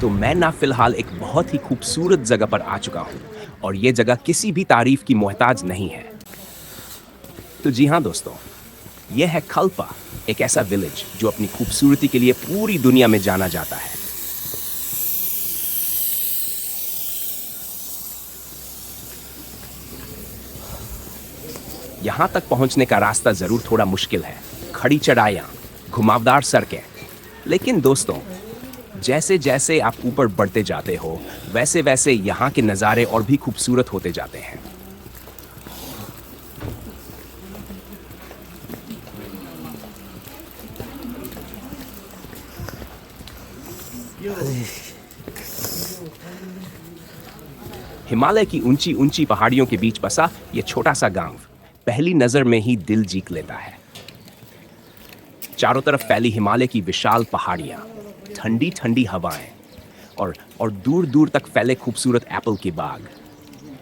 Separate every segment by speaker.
Speaker 1: तो मैं ना फिलहाल एक बहुत ही खूबसूरत जगह पर आ चुका हूँ और ये जगह किसी भी तारीफ की मोहताज नहीं है। तो जी हाँ दोस्तों, ये है कल्पा, एक ऐसा विलेज जो अपनी खूबसूरती के लिए पूरी दुनिया में जाना जाता है। यहाँ तक पहुँचने का रास्ता जरूर थोड़ा मुश्किल है, खड़ी चढ़ाइयाँ, घुमावदार सड़कें, लेकिन दोस्तों जैसे जैसे आप ऊपर बढ़ते जाते हो वैसे वैसे यहाँ के नज़ारे और भी खूबसूरत होते जाते हैं। हिमालय की ऊंची ऊंची पहाड़ियों के बीच बसा ये छोटा सा गांव पहली नजर में ही दिल जीत लेता है। चारों तरफ फैली हिमालय की विशाल पहाड़ियां, ठंडी ठंडी हवाएं और दूर दूर तक फैले खूबसूरत एप्पल के बाग।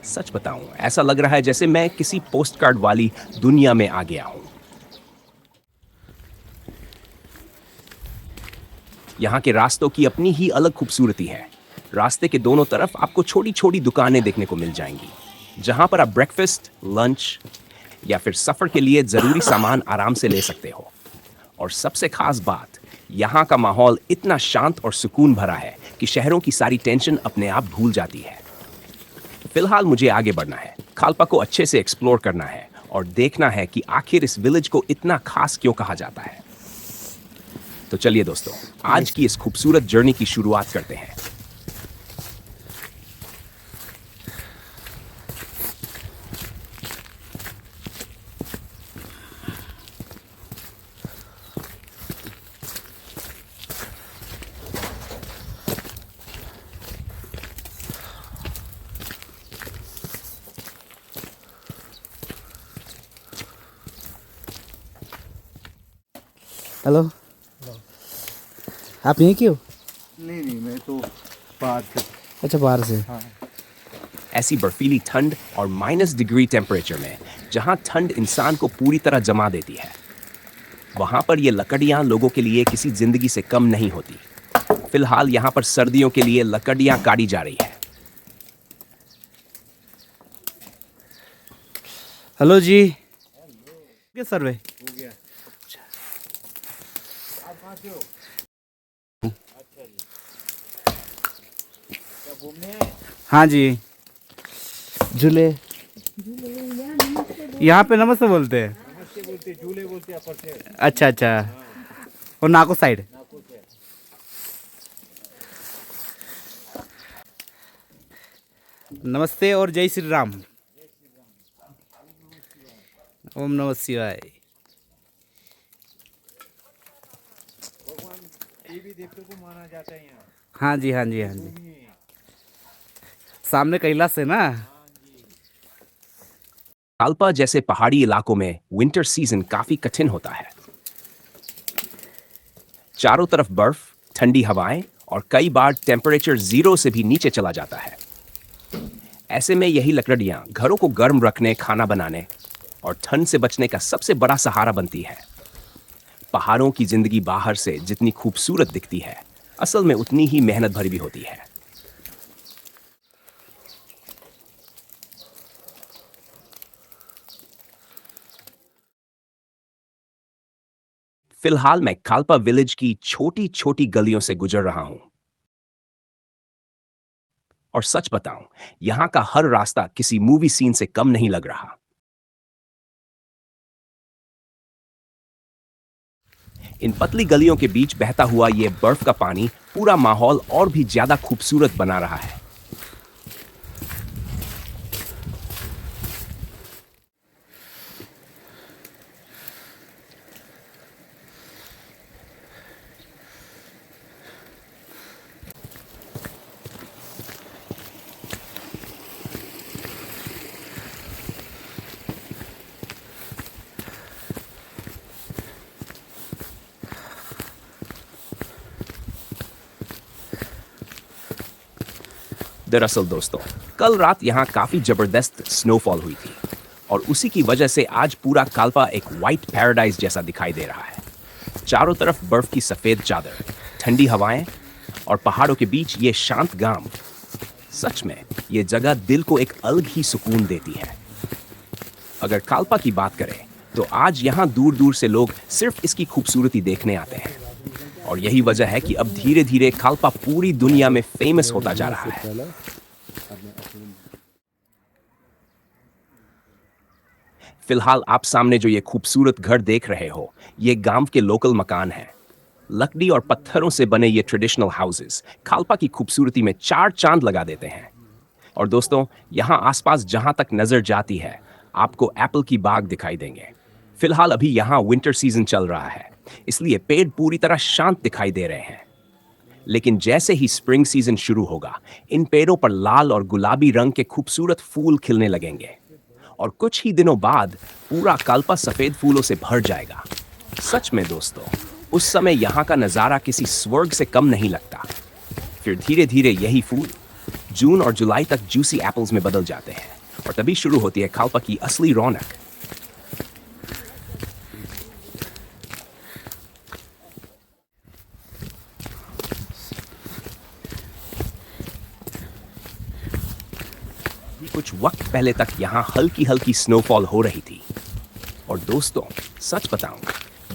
Speaker 1: सच बताऊं, ऐसा लग रहा है जैसे मैं किसी पोस्ट कार्ड वाली दुनिया में आ गया हूं। यहाँ के रास्तों की अपनी ही अलग खूबसूरती है। रास्ते के दोनों तरफ आपको छोटी छोटी दुकानें देखने को मिल जाएंगी, जहां पर आप ब्रेकफास्ट, लंच या फिर सफर के लिए जरूरी सामान आराम से ले सकते हो। और सबसे खास बात, यहाँ का माहौल इतना शांत और सुकून भरा है कि शहरों की सारी टेंशन अपने आप भूल जाती है। फिलहाल मुझे आगे बढ़ना है, कल्पा को अच्छे से एक्सप्लोर करना है और देखना है कि आखिर इस विलेज को इतना खास क्यों कहा जाता है। तो चलिए दोस्तों, आज की इस खूबसूरत जर्नी की शुरुआत करते हैं।
Speaker 2: हेलो, आप यहीं क्यों?
Speaker 3: नहीं, मैं तो बाहर से।
Speaker 2: अच्छा, बाहर से।
Speaker 3: हाँ।
Speaker 1: ऐसी बर्फीली ठंड और -डिग्री टेम्परेचर में जहां ठंड इंसान को पूरी तरह जमा देती है, वहां पर ये लकड़ियां लोगों के लिए किसी जिंदगी से कम नहीं होती। फिलहाल यहाँ पर सर्दियों के लिए लकड़ियां काटी जा रही है।
Speaker 2: हेलो जी, क्या सर्वे?
Speaker 3: हो गया। आप कहाँ से हो? अच्छा जी। क्या घूमने आए?
Speaker 2: हाँ जी, झूले। यहाँ पे नमस्ते बोलते हैं।
Speaker 3: नमस्ते बोलते, झूले बोलते अपर से।
Speaker 2: अच्छा अच्छा, और नाको साइड।
Speaker 3: नाको से।
Speaker 2: नमस्ते और जय श्री राम। ओम नमः शिवाय।
Speaker 3: भगवान देवी देवता को माना जाता है यहाँ।
Speaker 2: हाँ जी, हाँ जी, हाँ जी।
Speaker 3: घूमिए।
Speaker 2: सामने कैलाश है ना।
Speaker 1: कल्पा जैसे पहाड़ी इलाकों में विंटर सीजन काफी कठिन होता है। चारों तरफ बर्फ, ठंडी हवाएं और कई बार टेम्परेचर 0 से भी नीचे चला जाता है। ऐसे में यही लकड़ियां घरों को गर्म रखने, खाना बनाने और ठंड से बचने का सबसे बड़ा सहारा बनती है। पहाड़ों की जिंदगी बाहर से जितनी खूबसूरत दिखती है, असल में उतनी ही मेहनत भरी भी होती है। फिलहाल मैं कल्पा विलेज की छोटी छोटी गलियों से गुजर रहा हूं और सच बताऊं, यहां का हर रास्ता किसी मूवी सीन से कम नहीं लग रहा। इन पतली गलियों के बीच बहता हुआ ये बर्फ का पानी पूरा माहौल और भी ज्यादा खूबसूरत बना रहा है। दरअसल दोस्तों, कल रात यहाँ काफी जबरदस्त स्नोफॉल हुई थी और उसी की वजह से आज पूरा कल्पा एक व्हाइट पैराडाइज जैसा दिखाई दे रहा है। चारों तरफ बर्फ की सफेद चादर, ठंडी हवाएं और पहाड़ों के बीच ये शांत गांव, सच में ये जगह दिल को एक अलग ही सुकून देती है। अगर काल्पा की बात करें तो आज यहाँ दूर दूर से लोग सिर्फ इसकी खूबसूरती देखने आते हैं, और यही वजह है कि अब धीरे धीरे काल्पा पूरी दुनिया में फेमस होता जा रहा है। फिलहाल आप सामने जो ये खूबसूरत घर देख रहे हो, ये गांव के लोकल मकान हैं। लकड़ी और पत्थरों से बने ये ट्रेडिशनल हाउसेस काल्पा की खूबसूरती में चार चांद लगा देते हैं। और दोस्तों, यहाँ आसपास जहां तक नजर जाती है आपको एप्पल की बाग दिखाई देंगे। फिलहाल अभी यहाँ विंटर सीजन चल रहा है, इसलिए पेड़ पूरी तरह शांत दिखाई दे रहे हैं। लेकिन जैसे ही स्प्रिंग सीजन शुरू होगा, इन पेड़ों पर लाल और गुलाबी रंग के खूबसूरत फूल खिलने लगेंगे, और कुछ ही दिनों बाद पूरा काल्पा सफेद फूलों से भर जाएगा। सच में दोस्तों, उस समय यहाँ का नज़ारा किसी स्वर्ग से कम नहीं लगता। फिर धीरे धीरे यही फूल जून और जुलाई तक जूसी एप्पल्स में बदल जाते हैं, और तभी शुरू होती है काल्पा की असली रौनक। कुछ वक्त पहले तक यहाँ हल्की हल्की स्नोफॉल हो रही थी, और दोस्तों सच बताऊं,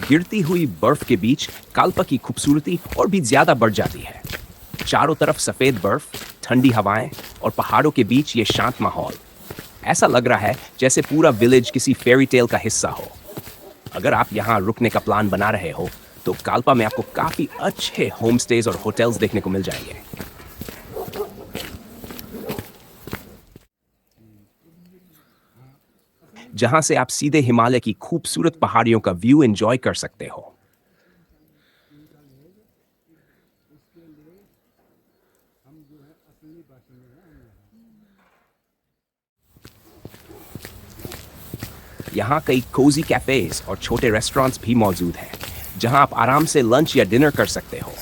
Speaker 1: गिरती हुई बर्फ के बीच काल्पा की खूबसूरती और भी ज्यादा बढ़ जाती है। चारों तरफ सफेद बर्फ, ठंडी हवाएं और पहाड़ों के बीच ये शांत माहौल, ऐसा लग रहा है जैसे पूरा विलेज किसी फेरी टेल का हिस्सा हो। अगर आप यहाँ रुकने का प्लान बना रहे हो तो काल्पा में आपको काफी अच्छे होम स्टेज और होटल्स देखने को मिल जाएंगे, जहां से आप सीधे हिमालय की खूबसूरत पहाड़ियों का व्यू एंजॉय कर सकते हो। यहाँ कई कोजी कैफेज और छोटे रेस्टोरेंट्स भी मौजूद हैं, जहां आप आराम से लंच या डिनर कर सकते हो।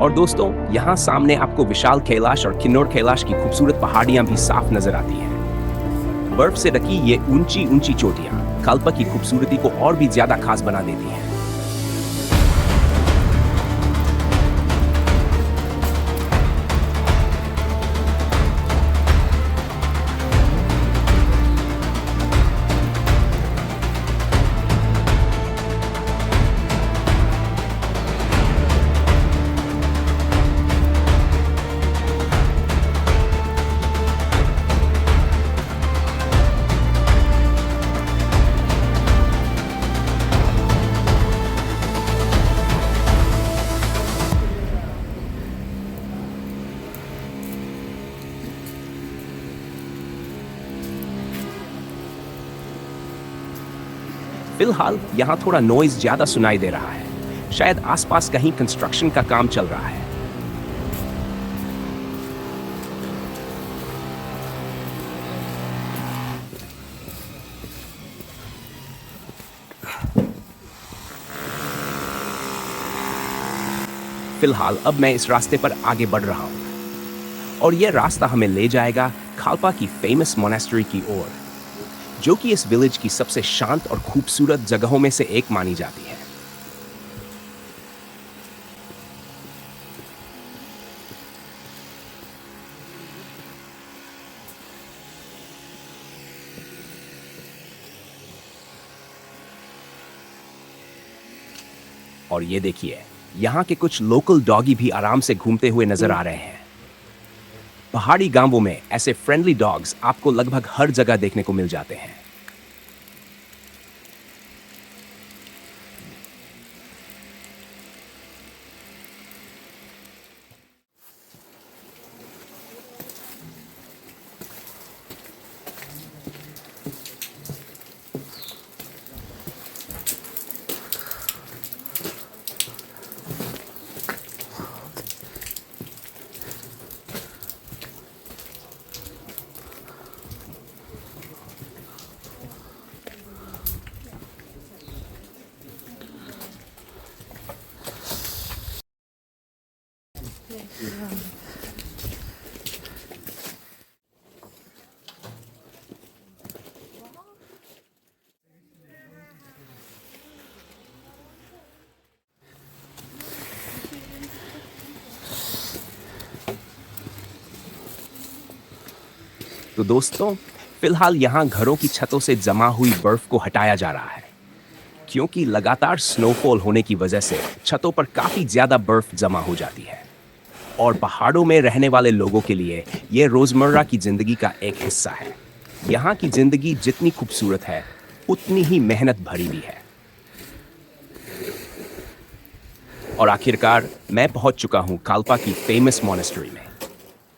Speaker 1: और दोस्तों, यहाँ सामने आपको विशाल कैलाश और किन्नौर कैलाश की खूबसूरत पहाड़ियां भी साफ नजर आती हैं। बर्फ से ढकी ये ऊंची ऊंची चोटियां काल्पा की खूबसूरती को और भी ज्यादा खास बना देती हैं। फिलहाल यहाँ थोड़ा नॉइज ज्यादा सुनाई दे रहा है, शायद आसपास कहीं कंस्ट्रक्शन का काम चल रहा है। फिलहाल अब मैं इस रास्ते पर आगे बढ़ रहा हूं, और यह रास्ता हमें ले जाएगा काल्पा की फेमस मोनेस्ट्री की ओर, जो कि इस विलेज की सबसे शांत और खूबसूरत जगहों में से एक मानी जाती है। और ये देखिए, यहाँ के कुछ लोकल डॉगी भी आराम से घूमते हुए नजर आ रहे हैं। पहाड़ी गांवों में ऐसे फ्रेंडली डॉग्स आपको लगभग हर जगह देखने को मिल जाते हैं। तो दोस्तों, फिलहाल यहाँ घरों की छतों से जमा हुई बर्फ को हटाया जा रहा है, क्योंकि लगातार स्नोफॉल होने की वजह से छतों पर काफी ज्यादा बर्फ जमा हो जाती है और पहाड़ों में रहने वाले लोगों के लिए यह रोजमर्रा की जिंदगी का एक हिस्सा है। यहाँ की जिंदगी जितनी खूबसूरत है उतनी ही मेहनत भरी भी है। और आखिरकार मैं पहुंच चुका हूं काल्पा की फेमस मोनेस्ट्री में।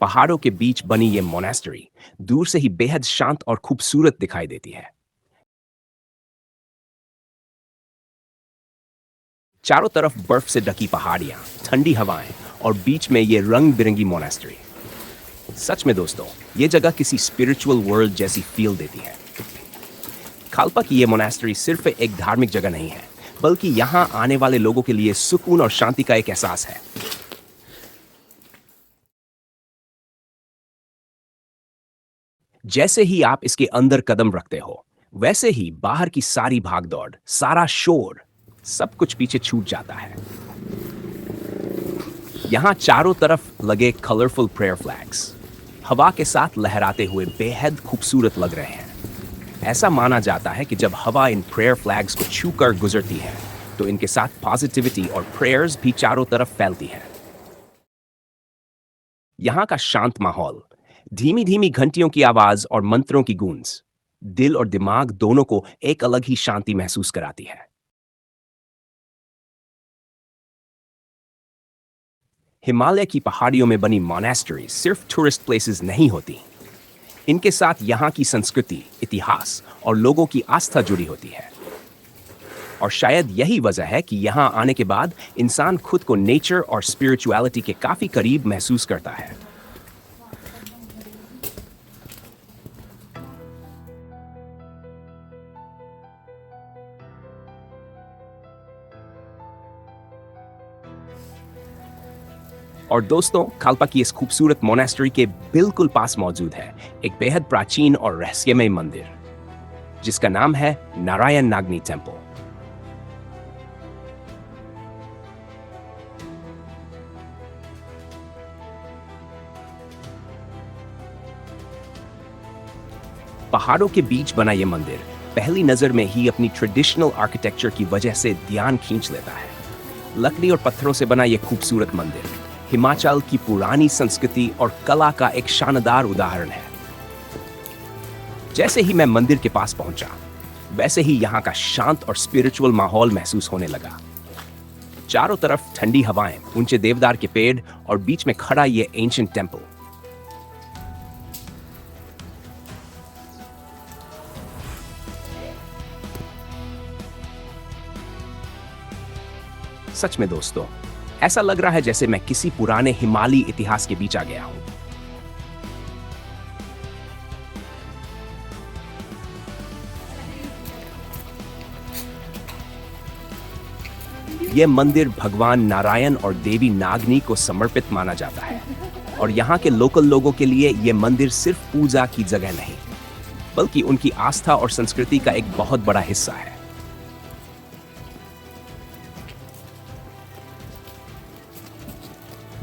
Speaker 1: पहाड़ों के बीच बनी ये मोनेस्ट्री दूर से ही बेहद शांत और खूबसूरत दिखाई देती है। चारों तरफ बर्फ से ढकी पहाड़ियां, ठंडी हवाएं और बीच में ये रंग बिरंगी मोनेस्ट्री। सच में दोस्तों, ये जगह किसी स्पिरिचुअल वर्ल्ड जैसी फील देती है। काल्पा की ये मोनेस्ट्री सिर्फ एक धार्मिक जगह नहीं है, बल्कि यहाँ आने वाले लोगों के लिए सुकून और शांति का एक एहसास है। जैसे ही आप इसके अंदर कदम रखते हो, वैसे ही बाहर की सारी भागदौड़, सारा शोर, सब कुछ पीछे छूट जाता है। यहां चारों तरफ लगे कलरफुल प्रेयर फ्लैग्स हवा के साथ लहराते हुए बेहद खूबसूरत लग रहे हैं। ऐसा माना जाता है कि जब हवा इन प्रेयर फ्लैग्स को छूकर गुजरती है, तो इनके साथ पॉजिटिविटी और प्रेयर्स भी चारों तरफ फैलती है। यहां का शांत माहौल, धीमी धीमी घंटियों की आवाज और मंत्रों की गूंज दिल और दिमाग दोनों को एक अलग ही शांति महसूस कराती है। हिमालय की पहाड़ियों में बनी मोनेस्ट्री सिर्फ टूरिस्ट प्लेसेस नहीं होती। इनके साथ यहाँ की संस्कृति, इतिहास और लोगों की आस्था जुड़ी होती है। और शायद यही वजह है कि यहाँ आने के बाद इंसान खुद को नेचर और स्पिरिचुअलिटी के काफी करीब महसूस करता है। और दोस्तों, काल्पा की इस खूबसूरत मोनेस्ट्री के बिल्कुल पास मौजूद है एक बेहद प्राचीन और रहस्यमय मंदिर, जिसका नाम है नारायण नागनी टेम्पल। पहाड़ों के बीच बना यह मंदिर पहली नजर में ही अपनी ट्रेडिशनल आर्किटेक्चर की वजह से ध्यान खींच लेता है। लकड़ी और पत्थरों से बना यह खूबसूरत मंदिर हिमाचल की पुरानी संस्कृति और कला का एक शानदार उदाहरण है। जैसे ही मैं मंदिर के पास पहुंचा, वैसे ही यहाँ का शांत और स्पिरिचुअल माहौल महसूस होने लगा। चारों तरफ ठंडी हवाएं, ऊंचे देवदार के पेड़ और बीच में खड़ा ये एंशिएंट टेम्पल। सच में दोस्तों, ऐसा लग रहा है जैसे मैं किसी पुराने हिमालयी इतिहास के बीच आ गया हूं। यह मंदिर भगवान नारायण और देवी नागनी को समर्पित माना जाता है और यहाँ के लोकल लोगों के लिए यह मंदिर सिर्फ पूजा की जगह नहीं, बल्कि उनकी आस्था और संस्कृति का एक बहुत बड़ा हिस्सा है।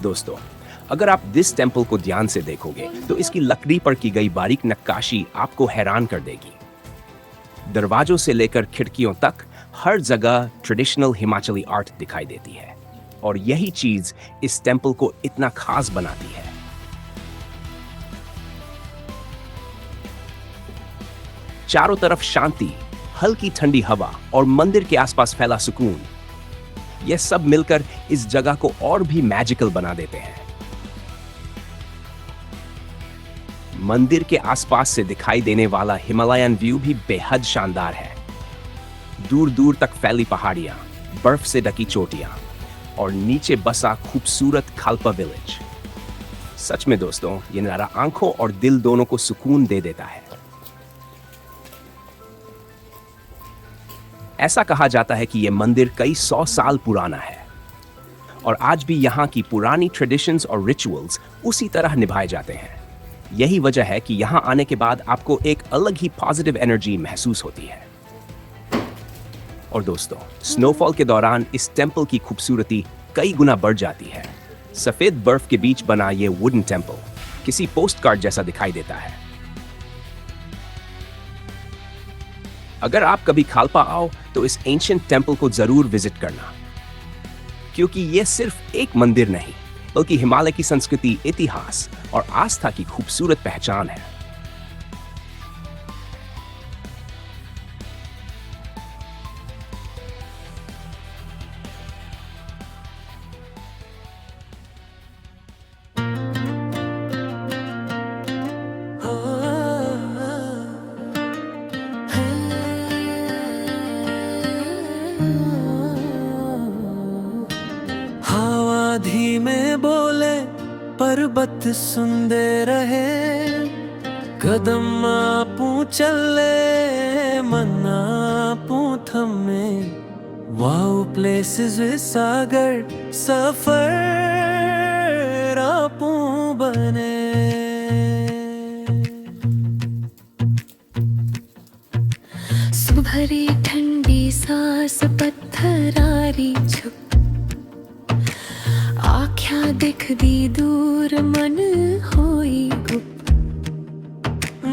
Speaker 1: दोस्तों, अगर आप दिस टेम्पल को ध्यान से देखोगे तो इसकी लकड़ी पर की गई बारीक नक्काशी आपको हैरान कर देगी। दरवाजों से लेकर खिड़कियों तक हर जगह ट्रेडिशनल हिमाचली आर्ट दिखाई देती है और यही चीज इस टेम्पल को इतना खास बनाती है। चारों तरफ शांति, हल्की ठंडी हवा और मंदिर के आसपास फैला सुकून, यह सब मिलकर इस जगह को और भी मैजिकल बना देते हैं। मंदिर के आसपास से दिखाई देने वाला हिमालयन व्यू भी बेहद शानदार है। दूर दूर तक फैली पहाड़ियां, बर्फ से ढकी चोटियां और नीचे बसा खूबसूरत काल्पा विलेज। सच में दोस्तों, ये नज़ारा आंखों और दिल दोनों को सुकून दे देता है। ऐसा कहा जाता है कि यह मंदिर कई 100 साल पुराना है और आज भी यहाँ की पुरानी ट्रेडिशंस और रिचुअल्स उसी तरह निभाए जाते हैं। यही वजह है कि यहाँ आने के बाद आपको एक अलग ही पॉजिटिव एनर्जी महसूस होती है। और दोस्तों, स्नोफॉल के दौरान इस टेम्पल की खूबसूरती कई गुना बढ़ जाती है। सफेद बर्फ के बीच बना ये वुडन टेम्पल किसी पोस्ट कार्ड जैसा दिखाई देता है। अगर आप कभी खालपा आओ तो इस एंशियंट टेम्पल को जरूर विजिट करना, क्योंकि ये सिर्फ एक मंदिर नहीं बल्कि हिमालय की संस्कृति, इतिहास और आस्था की खूबसूरत पहचान है।
Speaker 4: हवा धीमे बोले पर्वत सुनते रहे, कदम आपू चले मन आपू थमे। वाओ प्लेसेस विद सागर, सफर आपू बने।
Speaker 5: सुभरी ठंडी सांस पत्थरारी छुप, आख्या दिख दी दूर मन होई गुप।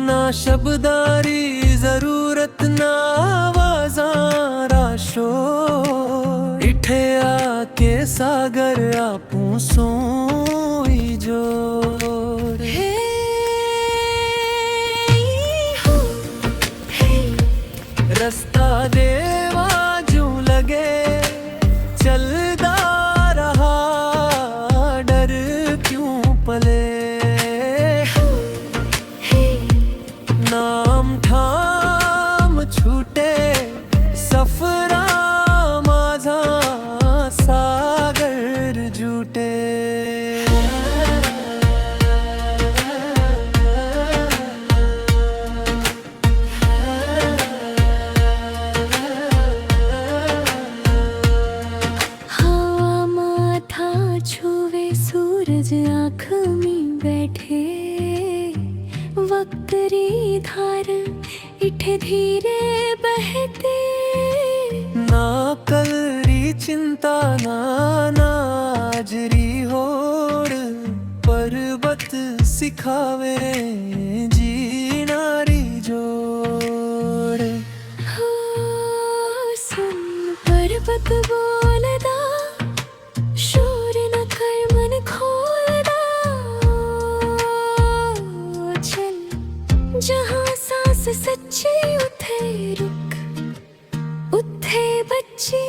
Speaker 4: ना शब्दारी जरूरत ना आवाज़ां शोर, इठे आके सागर आपू सोई जोर।
Speaker 5: हे हो हे
Speaker 4: रास्ता देवा जू लगे, चलदा रहा डर क्यों पले।
Speaker 5: हे
Speaker 4: नाम ठाम छूटे सफरा माझा सागर जूटे।
Speaker 5: हवा माथा छुवे सूरज आँख में बैठे, वक्त री धार इठे धीरे बहते।
Speaker 4: ना कल री चिंता ना नाजरी होड़, पर्वत सिखावे जीना री जोड़।
Speaker 5: हो सुन पर्वत बोलदा, शोर न कर मन खोलदा। चल जहाँ सांस सच्ची उथे रुक, उथे बच्ची।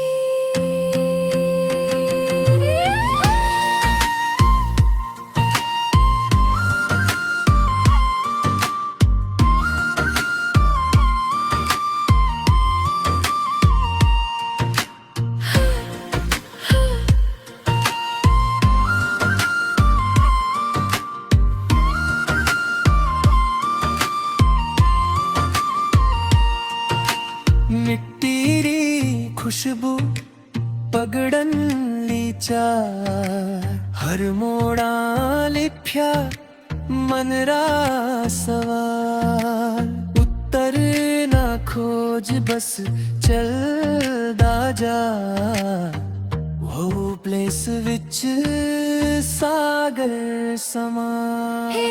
Speaker 4: मिट्टी री खुशबू पगड़न लीचा, हर मोड़ा लिफ्या मन रा सवाल। उत्तर ना खोज बस चलदा जा, वो प्लेस विच सागर समा।
Speaker 5: हे